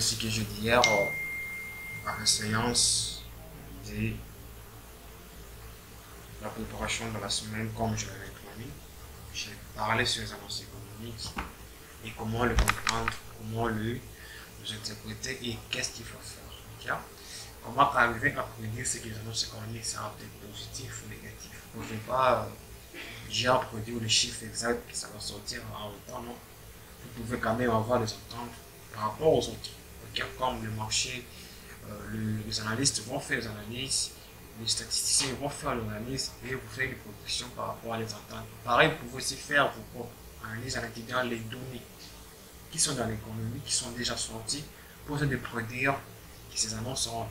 ce que j'ai dit hier à la séance de la préparation de la semaine, comme je l'avais promis. J'ai parlé sur les annonces économiques et comment le comprendre, comment le interpréter et qu'est-ce qu'il faut faire. Okay? Comment arriver à prédire ce que les annonces économiques sera peut-être positif ou négatif. On ne fait pas déjà produire le chiffre exact que ça va sortir en même temps, non. Vous pouvez quand même avoir des ententes par rapport aux autres. Okay? Comme le marché, les analystes vont faire des analyses, les statisticiens vont faire l'analyse et vous faites des prédictions par rapport à les ententes. Pareil, vous pouvez aussi faire vos propres analyses en intégrant les données qui sont dans l'économie, qui sont déjà sorties, pour se prédire que ces annonces seront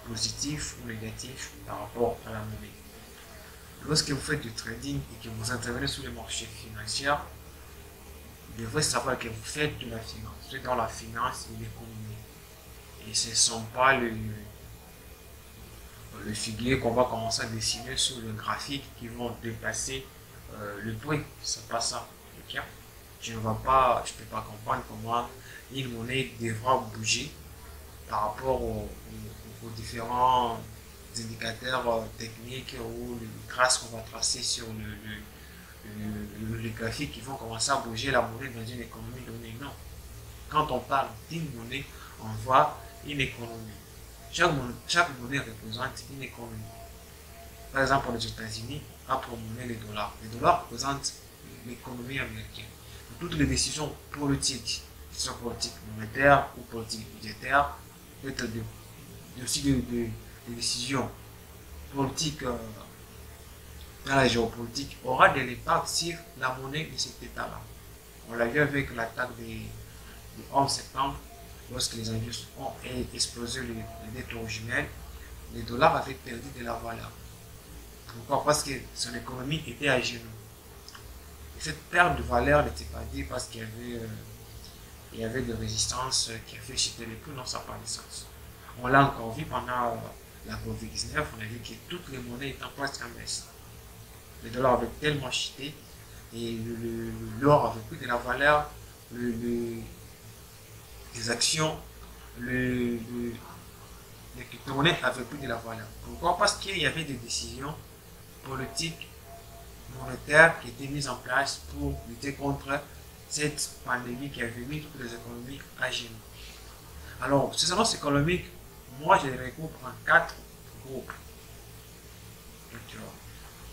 positifs ou négatifs par rapport à la monnaie. Lorsque vous faites du trading et que vous intervenez sur les marchés financiers, vous devrez savoir que vous faites de la finance. Vous êtes dans la finance et l'économie. Et ce ne sont pas le figuier qu'on va commencer à dessiner sur le graphique qui vont dépasser le prix. C'est pas ça. Okay? Je ne peux pas comprendre comment une monnaie devra bouger par rapport aux différents indicateurs techniques ou les traces qu'on va tracer sur le graphique qui vont commencer à bouger la monnaie dans une économie donnée. Non. Quand on parle d'une monnaie, on voit une économie. Chaque monnaie représente une économie. Par exemple, aux États-Unis, a pour monnaie les dollars. Les dollars représentent l'économie américaine. Toutes les décisions politiques, monétaires ou politiques budgétaires, peut-être aussi des décisions politiques dans la géopolitique, aura de l'impact sur la monnaie de cet État-là. On l'a vu avec l'attaque du 11 septembre, lorsque les indices ont explosé les dettes originelles, les dollars avaient perdu de la valeur. Pourquoi? Parce que son économie était à genoux. Et cette perte de valeur n'était pas due parce qu'il y avait des résistances qui a fait chuter les prix, non, ça n'a pas de sens. On l'a encore vu pendant la Covid-19, on a vu que toutes les monnaies étaient presque en baisse. Les dollars avaient tellement chuté et l'or avait pris de la valeur, les actions, les crypto-monnaies avaient pris de la valeur. Pourquoi? Parce qu'il y avait des décisions politiques, monétaires qui étaient mises en place pour lutter contre cette pandémie qui avait mis toutes les économies à genoux. Alors, ces annonces économiques, moi je les regroupe en 4 groupes.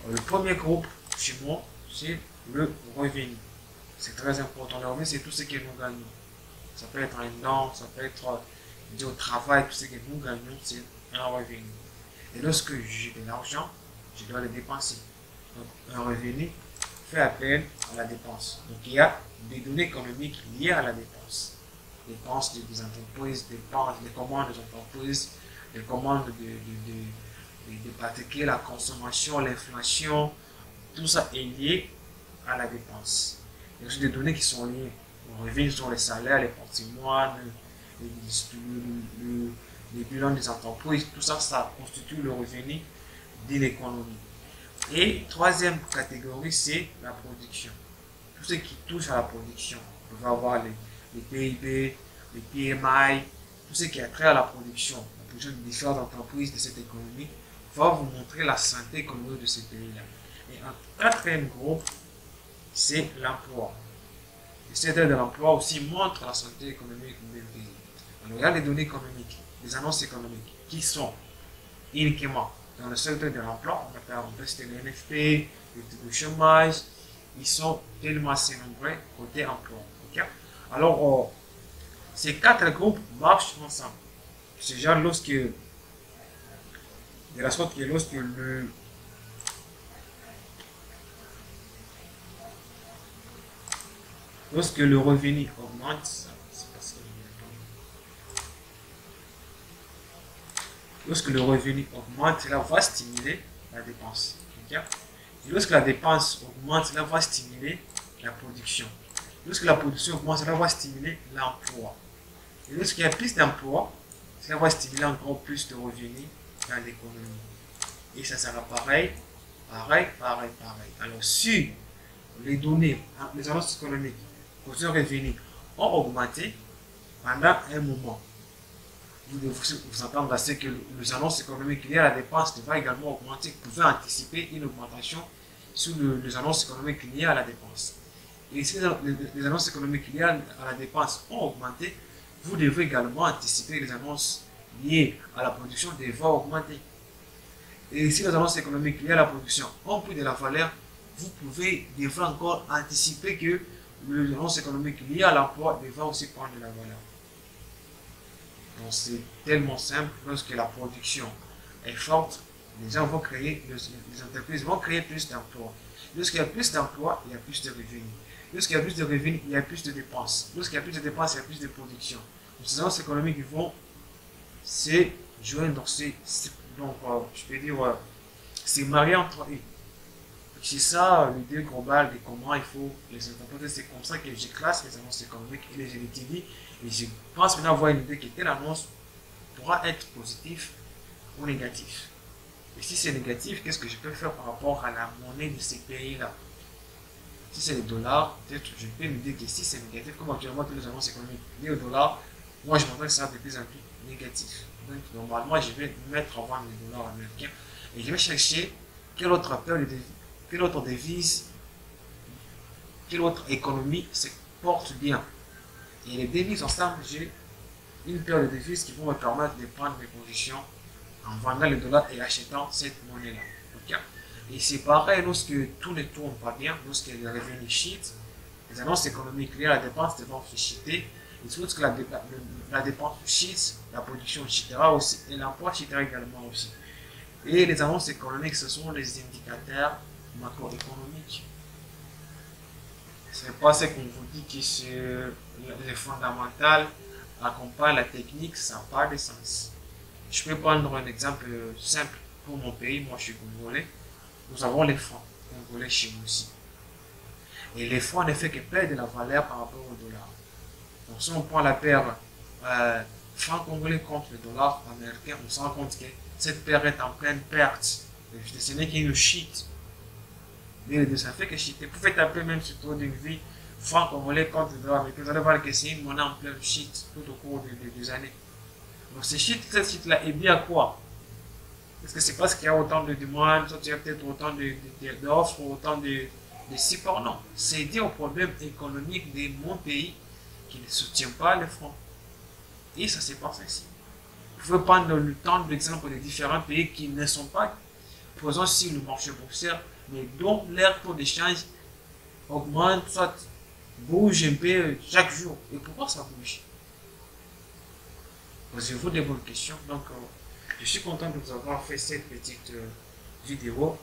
Le premier groupe, chez moi, c'est le revenu. C'est très important. Le revenu, c'est tout ce que nous gagnons. Ça peut être un don, ça peut être du travail, tout ce que nous gagnons, c'est un revenu. Et lorsque j'ai de l'argent, je dois le dépenser. Donc, un revenu fait appel à la dépense. Donc, il y a des données économiques liées à la dépense. Dépenses des entreprises, des commandes des entreprises, des commandes de pratiquer la consommation, l'inflation, tout ça est lié à la dépense. Il y a aussi des données qui sont liées aux revenus, sur les salaires, les patrimoines, les bilans des entreprises, tout ça, ça constitue le revenu de l'économie. Et troisième catégorie, c'est la production. Tout ce qui touche à la production. On va avoir les PIB, les PMI, tout ce qui a trait à la production de différentes entreprises de cette économie, va vous montrer la santé économique de ce pays-là. Et un quatrième groupe, c'est l'emploi. Le secteur de l'emploi aussi montre la santé économique du pays. Alors, il y a les données économiques, les annonces économiques qui sont uniquement dans le secteur de l'emploi. On peut citer le NFP, le chômage, ils sont tellement assez nombreux côté emploi. Okay? Alors, ces 4 groupes marchent ensemble. C'est genre lorsque de la sorte que lorsque le revenu augmente, lorsque le revenu augmente, cela va stimuler la dépense. Okay? Et lorsque la dépense augmente, cela va stimuler la production. Lorsque la production augmente, cela va stimuler l'emploi. Et lorsqu'il y a plus d'emploi, cela va stimuler encore plus de revenus dans l'économie. Et ça sera pareil. Alors, si les données, les annonces économiques, côté revenus ont augmenté pendant un moment, vous devez vous attendre à ce que les annonces économiques liées à la dépense va également augmenter. Vous pouvez anticiper une augmentation sur les annonces économiques liées à la dépense. Et si les annonces économiques liées à la dépense ont augmenté, vous devez également anticiper les annonces liées à la production devraient augmenter. Et si les annonces économiques liées à la production ont pris de la valeur, vous devrez encore anticiper que les annonces économiques liées à l'emploi devraient aussi prendre de la valeur. Donc c'est tellement simple. Lorsque la production est forte, les gens vont créer, les entreprises vont créer plus d'emplois. Lorsqu'il y a plus d'emplois, il y a plus de revenus. Lorsqu'il y a plus de revenus, il y a plus de dépenses. Lorsqu'il y a plus de dépenses, il y a plus de production. Donc, ces annonces économiques vont se joindre, je peux dire, c'est marié entre eux. C'est ça l'idée globale de comment il faut les interpréter. C'est comme ça que je classe les annonces économiques et les LTV. Et je pense maintenant avoir une idée que telle annonce pourra être positive ou négative. Et si c'est négatif, qu'est-ce que je peux faire par rapport à la monnaie de ces pays-là? Si c'est le dollar, peut-être je peux me dire que si c'est négatif, comme actuellement toutes les annonces économiques liées au dollar, moi je m'entends que ça va de plus en plus négatif. Donc normalement, je vais mettre en vente les dollars américains et je vais chercher quelle autre devise, quelle autre économie se porte bien. Et les devises ensemble, j'ai une paire de devises qui vont me permettre de prendre mes positions en vendant les dollars et achetant cette monnaie-là. Okay? Et c'est pareil lorsque tout ne tourne pas bien, lorsque les revenus chutent, les annonces économiques liées à la dépense devront chuter. Et surtout que la dépense chute, la production chutera aussi et l'emploi chutera également aussi. Et les annonces économiques, ce sont les indicateurs macroéconomiques. Ce n'est pas ce qu'on vous dit que c'est les fondamentales accompagnent la technique, ça n'a pas de sens. Je peux prendre un exemple simple pour mon pays, moi je suis congolais. Nous avons les francs congolais chez nous aussi. Et les francs ne fait que perdre de la valeur par rapport au dollar. Donc si on prend la paire franc congolais contre le dollar américain, on se rend compte que cette paire est en pleine perte. Ce n'est qu'une chute. Mais ça fait que chute. Vous pouvez taper même sur ton vie franc congolais contre le dollar américain. Vous allez voir que c'est une monnaie en pleine chute tout au cours des années. Donc cette chute-là est bien à quoi? Est-ce que c'est parce qu'il y a autant de demandes, soit il y a peut-être autant d'offres, autant de supports? Non. C'est dû au problème économique de mon pays qui ne soutient pas les francs. Et ça se passe ainsi. Vous pouvez prendre le temps de l'exemple des différents pays qui ne sont pas présents sur le marché boursier, mais dont leur taux d'échange augmente, soit bouge un peu chaque jour. Et pourquoi ça bouge? Posez-vous des bonnes questions. Donc, je suis content de vous avoir fait cette petite vidéo.